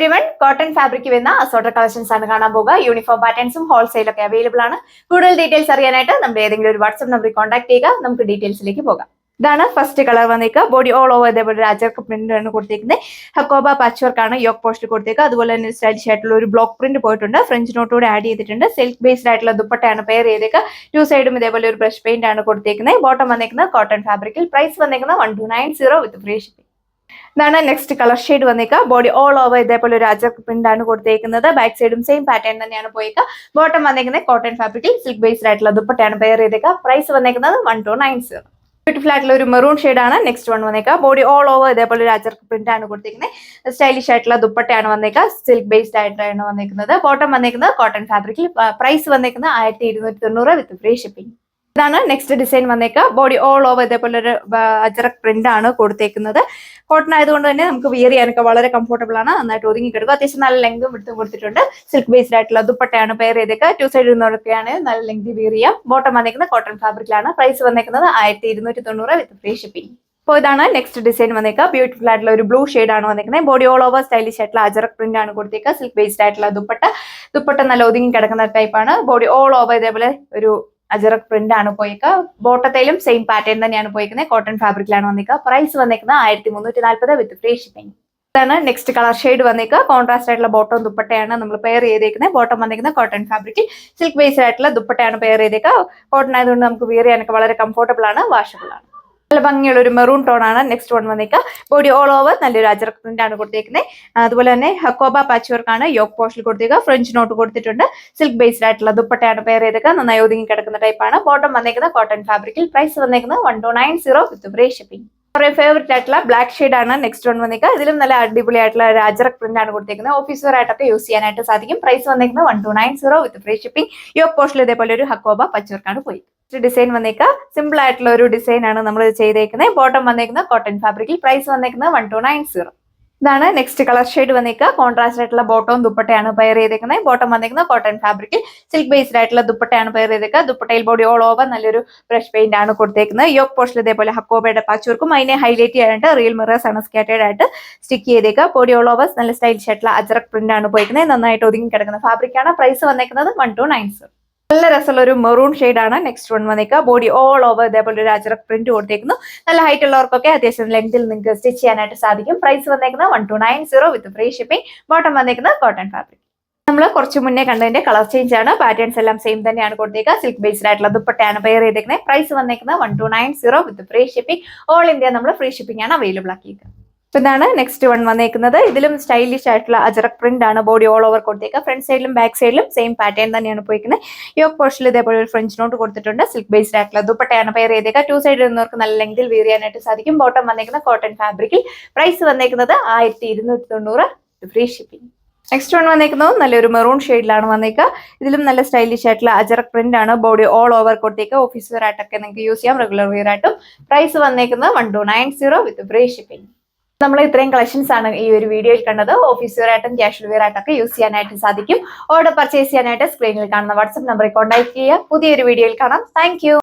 Everyone, cotton fabric വരുന്ന assorted collections ആണ് കാണാൻ പോകുക. യൂണിഫോം പാറ്റേൺസും ഹോൾസെയിൽ ഒക്കെ അവൈലബിൾ ആണ്. കൂടുതൽ ഡീറ്റെയിൽസ് അറിയാനായിട്ട് നമ്മുടെ ഏതെങ്കിലും ഒരു വാട്സ്ആപ്പ് നമ്പറിൽ കോൺടാക്ട് ചെയ്യുക. നമുക്ക് ഡീറ്റെയിൽസിലേക്ക് പോകാം. ഇതാണ് ഫസ്റ്റ് കളർ വന്നേക്കുക. ബോഡി ഓൾ ഓവർ ഇതേപോലെ അജർക്ക് പ്രിന്റ് ആണ് കൊടുത്തേക്കുന്നത്. ഹക്കോബ പാച്ച് വർക്ക് ആണ് യോക്ക് പോസ്റ്റ് കൊടുത്തേക്കുക. അതുപോലെ തന്നെ സ്റ്റൈലിഷ് ആയിട്ടുള്ള ഒരു ബ്ലോക്ക് പ്രിന്റ് പോയിട്ടുണ്ട്. ഫ്രഞ്ച് നോട്ടോടെ ആഡ് ചെയ്തിട്ടുണ്ട്. സിൽക്ക് ബേസ്ഡ് ആയിട്ടുള്ള ദുപ്പട്ടയാണ് പെയർ ചെയ്തേക്കുക. ടു സൈഡും ഇതേപോലെ ഒരു ബ്രഷ് പെയിന്റ് ആണ് കൊടുത്തേക്കുന്നത്. ബോട്ടം വന്നേക്കുന്നത് കോട്ടൺ ഫാബ്രിക്കിൽ. പ്രൈസ് വന്നേക്കുന്നത് 1290 വിത്ത് ഫ്രീ ഷിപ്പിംഗ്. ഇതാണ് നെക്സ്റ്റ് കളർ ഷെയ്ഡ് വന്നേക്കുക. ബോഡി ഓൾ ഓവർ ഇതേപോലെ ഒരു അജർക്ക് പ്രിന്റ് ആണ് കൊടുത്തേക്കുന്നത്. ബാക്ക് സൈഡും സെയിം പാറ്റേൺ തന്നെയാണ് പോയേക്കുക. ബോട്ടം വന്നേക്കുന്നത് കോട്ടൺ ഫാബ്രിക്കിൽ സിൽക്ക് ബേസ്ഡ് ആയിട്ടുള്ള ദുപ്പട്ടയാണ് പെയർ ചെയ്തേക്കുക. പ്രൈസ് വന്നേക്കുന്നത് 1290. ബ്യൂട്ടിഫുൾ ആയിട്ടുള്ള ഒരു മെറൂൺ ഷെയ്ഡാണ് നെക്സ്റ്റ് വൺ വന്നേക്കുക. ബോഡി ഓൾ ഓവർ ഇതേപോലെ ഒരു അജർക്ക് പ്രിന്റ് ആണ് കൊടുത്തേക്കുന്നത്. സ്റ്റൈലിഷ് ആയിട്ടുള്ള ദുപ്പട്ടയാണ് വന്നേക്കുക. സിൽക്ക് ബേസ്ഡ് ആയിട്ടാണ് വന്നേക്കുന്നത്. ബോട്ടം വന്നേക്കുന്നത് കോട്ടൺ ഫാബ്രിക്കിൽ. പ്രൈസ് വന്നേക്കുന്നത് 1290 വിത്ത് ഫ്രീ ഷിപ്പിംഗ്. ഇതാണ് നെക്സ്റ്റ് ഡിസൈൻ വന്നേക്കുക. ബോഡി ഓൾ ഓവർ ഇതേപോലെ ഒരു അജറക് പ്രിന്റ് ആണ് കൊടുത്തേക്കുന്നത്. കോട്ടൺ ആയതുകൊണ്ട് തന്നെ നമുക്ക് വിയർ ചെയ്യാനൊക്കെ വളരെ കംഫർട്ടബിൾ ആണ്. നന്നായിട്ട് ഒതുങ്ങി കിടക്കും. അത്യാവശ്യം നല്ല ലെങ്തും വിട്ടും കൊടുത്തിട്ടുണ്ട്. സിൽക്ക് ബേസ്ഡ് ആയിട്ടുള്ള ദുപ്പട്ടയാണ് പെയർ ചെയ്തേക്കുക. ടു സൈഡ് ഇരുന്നൊക്കെയാണ് നല്ല ലെങ്ത് വിയർ ചെയ്യാം. ബോട്ടം വന്നേക്കുന്നത് കോട്ടൺ ഫാബ്രിക്കിലാണ്. പ്രൈസ് വന്നേക്കുന്നത് 1290 വിത്ത് ഫ്രീ ഷിപ്പിംഗ്. അപ്പോൾ ഇതാണ് നെക്സ്റ്റ് ഡിസൈൻ വന്നേക്കുക. ബ്യൂട്ടിഫുൾ ആയിട്ടുള്ള ഒരു ബ്ലൂ ഷെയ്ഡ് ആണ് വന്നേക്കുന്നത്. ബോഡി ഓൾ ഓവർ സ്റ്റൈലിഷ് ആയിട്ടുള്ള അജറക് പ്രിന്റ് ആണ് കൊടുത്തേക്കുക. സിൽക്ക് ബേസ്ഡ് ആയിട്ടുള്ള ദുപ്പട്ട നല്ല ഒതുങ്ങി കിടക്കുന്ന ടൈപ്പാണ്. ബോഡി ഓൾ ഓവർ ഇതേപോലെ ഒരു അജറക് പ്രിന്റ് ആണ് പോയിക്കുക. ബോട്ടത്തിലും സെയിം പാറ്റേൺ തന്നെയാണ് പോയിക്കുന്നത്. കോട്ടൺ ഫാബ്രിക്കിലാണ് വന്നിക്കുക. പ്രൈസ് വന്നേക്കുന്നത് 1340 വിത്ത് ഫ്രീ ഷിപ്പിംഗ്. ഇതാണ് നെക്സ്റ്റ് കളർ ഷെയ്ഡ് വന്നേക്കുക. കോൺട്രാസ്റ്റ് ആയിട്ടുള്ള ബോട്ടം ദുപ്പട്ടയാണ് നമ്മൾ പെയർ ചെയ്തേക്കുന്നത്. ബോട്ടം വന്നിരിക്കുന്നത് കോട്ടൺ ഫാബ്രിക്കിൽ. സിൽക്ക് ബേസ്ഡ് ആയിട്ടുള്ള ദുപ്പട്ടയാണ് പെയർ ചെയ്തേക്കുക. കോട്ടൺ ആയതുകൊണ്ട് നമുക്ക് വിയർ ചെയ്യാനൊക്കെ വളരെ കംഫർട്ടബിൾ ആണ്, വാഷബിൾ ആണ്. നല്ല ഭംഗിയുള്ള ഒരു മെറൂൺ ടോൺ ആണ് നെക്സ്റ്റ് വൺ വന്നേക്കുക. ബോഡി ഓൾ ഓവർ നല്ലൊരു അജറക് പ്രിന്റ് ആണ് കൊടുത്തേക്കുന്നത്. അതുപോലെ തന്നെ ഹക്കോബ പാച്ച് വർക്ക് ആണ് യോക്ക് പോസ്റ്റിൽ കൊടുത്തേക്കുക. ഫ്രഞ്ച് നോട്ട് കൊടുത്തിട്ടുണ്ട്. സിൽക്ക് ബേസ്ഡ് ആയിട്ടുള്ള ദുപ്പട്ടയാണ് പെയർ ചെയ്തേക്കുക. നന്നായി ഒതുങ്ങി കിടക്കുന്ന ടൈപ്പാണ്. ബോട്ടം വന്നേക്കുന്നത് കോട്ടൺ ഫാബ്രിക്കിൽ. പ്രൈസ് വന്നേക്കുന്നത് 1290 വിത്ത് ഫ്രീ ഷിപ്പിംഗ്. ഫേവറേറ്റ് ആയിട്ടുള്ള ബ്ലാക്ക് ഷെയ്ഡ് ആണ് നെക്സ്റ്റ് വൺ വന്നേക്കുക. ഇതിലും നല്ല അടിപൊളി ആയിട്ടുള്ള ഒരു അജറക് പ്രിന്റ് ആണ് കൊടുത്തേക്കുന്നത്. ഓഫീസ് വെയർ ആയിട്ടൊക്കെ യൂസ് ചെയ്യാനായിട്ട് സാധിക്കും. പ്രൈസ് വന്നേക്കുന്നത് 1290 വിത്ത് ഫ്രീ ഷിപ്പിംഗ്. യോക്ക് പോസ്റ്റിൽ ഇതേപോലെ ഒരു ഹക്കോബ പച്ച് വർക്കാണ് പോയി. ഡിസൈൻ വന്നേക്കുക. സിമ്പിൾ ആയിട്ടുള്ള ഒരു ഡിസൈൻ ആണ് നമ്മൾ ചെയ്തേക്കുന്നത്. ബോട്ടം വന്നേക്കുന്നത് കോട്ടൺ ഫാബ്രിക്കിൽ. പ്രൈസ് വന്നേക്കുന്നത് 1290. ഇതാണ് നെക്സ്റ്റ് കളർ ഷെയ്ഡ് വന്നേക്കുക. കോൺട്രാസ്റ്റ് ആയിട്ടുള്ള ബോട്ടവും ദുപ്പട്ടയാണ് പെയർ ചെയ്തേക്കുന്നത്. ബോട്ടം വന്നേക്കുന്നത് കോട്ടൺ ഫാബ്രിക്കിൽ. സിൽക്ക് ബേസ്ഡ് ആയിട്ടുള്ള ദുപ്പട്ടയാണ് പെയർ ചെയ്തേക്കുക. ദുപ്പട്ടയിൽ ബോഡി ഓൾ ഓവർ നല്ലൊരു ബ്രഷ് പെയിന്റ് ആണ് കൊടുത്തേക്കുന്നത്. യോക്ക് പോസ്റ്റിൽ ഇതേപോലെ ഹക്കോബയുടെ പാച്ചുവർക്കും അതിനെ ഹൈലൈറ്റ് ചെയ്യാനായിട്ട് റിയൽ മിറേഴ്സ് ആണ് സ്കാറ്റേഡ് ആയിട്ട് സ്റ്റിക്ക് ചെയ്തേക്കുക. ബോഡി ഓൾ ഓവർ നല്ല സ്റ്റൈലിഷ് ആയിട്ടുള്ള അജറക് പ്രിന്റ് ആണ് പോയിരിക്കുന്നത്. നന്നായിട്ട് ഒതുങ്ങി കിടക്കുന്ന ഫാബ്രിക് ആണ്. പ്രൈസ് വന്നേക്കുന്നത് 1290. നല്ല രസമുള്ള ഒരു മെറൂൺ ഷെയ്ഡ് ആണ് നെക്സ്റ്റ് വൺ വന്നേക്കുക. ബോഡി ഓൾ ഓവർ ഇതേപോലെ ഒരു അജറക് പ്രിന്റ് കൊടുത്തേക്കുന്നു. നല്ല ഹൈറ്റ് ഉള്ളവർക്കൊക്കെ അത്യാവശ്യം ലെങ്തിൽ നിങ്ങൾക്ക് സ്റ്റിച്ച് ചെയ്യാനായിട്ട് സാധിക്കും. പ്രൈസ് വന്നേക്കുന്നത് 1290 വിത്ത് ഫ്രീ ഷിപ്പിംഗ്. ബോട്ടം വന്നേക്കുന്നത് കോട്ടൺ ഫാബ്രിക്. നമ്മൾ കുറച്ച് മുന്നേ കണ്ടതിന്റെ കളർ ചേഞ്ച് ആണ്. പാറ്റേൺസ് എല്ലാം സെയിം തന്നെയാണ് കൊടുത്തേക്കുക. സിൽക്ക് ബേസ്ഡ് ആയിട്ടുള്ള ദുപ്പട്ടയാണ് പെയർ ചെയ്തേക്കുന്നത്. പ്രൈസ് വന്നേക്കുന്നത് 1290 with free shipping. All India നമ്മൾ ഫ്രീ ഷിപ്പിംഗ് ആണ് അവൈലബിൾ ആക്കിയിരിക്കുന്നത്. ഇതാണ് നെക്സ്റ്റ് വൺ വന്നേക്കുന്നത്. ഇതിലും സ്റ്റൈലിഷ് ആയിട്ടുള്ള അജറക് പ്രിന്റ് ആണ് ബോഡി ഓൾ ഓവർ കൊടുത്തേക്കുക. ഫ്രണ്ട് സൈഡിലും ബാക്ക് സൈഡിലും സെയിം പാറ്റേൺ തന്നെയാണ് പോയിരിക്കുന്നത്. യോക്ക് പോസ്റ്റിൽ ഇതേപോലെ ഒരു ഫ്രഞ്ച് നോട്ട് കൊടുത്തിട്ടുണ്ട്. സിൽക്ക് ബേസ്ഡ് ആയിട്ടുള്ള ദുപ്പട്ടയാണ് പെയർ ചെയ്തേക്കുക. ടു സൈഡ് ഇരുന്നവർക്ക് നല്ല ലെങ്തിൽ വിയർ ചെയ്യാനായിട്ട് സാധിക്കും. ബോട്ടം വന്നേക്കുന്നത് കോട്ടൺ ഫാബ്രിക്കിൽ. പ്രൈസ് വന്നേക്കുന്നത് 1290 ഫ്രീ ഷിപ്പിംഗ്. നെക്സ്റ്റ് വൺ വന്നേക്കുന്നത് നല്ലൊരു മെറൂൺ ഷെയ്ഡിലാണ് വന്നേക്കുക. ഇതിലും നല്ല സ്റ്റൈലിഷ് ആയിട്ടുള്ള അജറക് പ്രിന്റ് ആണ് ബോഡി ഓൾ ഓവർ കൊടുത്തേക്കുക. ഓഫീസ് വെയർ ആയിട്ടൊക്കെ നിങ്ങൾക്ക് യൂസ് ചെയ്യാം, റെഗുലർ വെയർ ആയിട്ടും. പ്രൈസ് വന്നേക്കുന്നത് 1290 വിത്ത് ഫ്രീ ഷിപ്പിംഗ്. നമ്മൾ ഇത്രയും കളക്ഷൻസ് ആണ് ഈ ഒരു വീഡിയോയിൽ കണ്ടത്. ഓഫീസ് വെയർ ആയിട്ടും ക്യാഷ്വൽ വെയർ ആയിട്ടൊക്കെ യൂസ് ചെയ്യാനായിട്ട് സാധിക്കും. ഓർഡർ പർച്ചേസ് ചെയ്യാനായിട്ട് സ്ക്രീനിൽ കാണുന്ന വാട്സ്ആപ്പ് നമ്പറിൽ കോൺടാക്ട് ചെയ്യുക. പുതിയൊരു വീഡിയോയിൽ കാണാം. താങ്ക്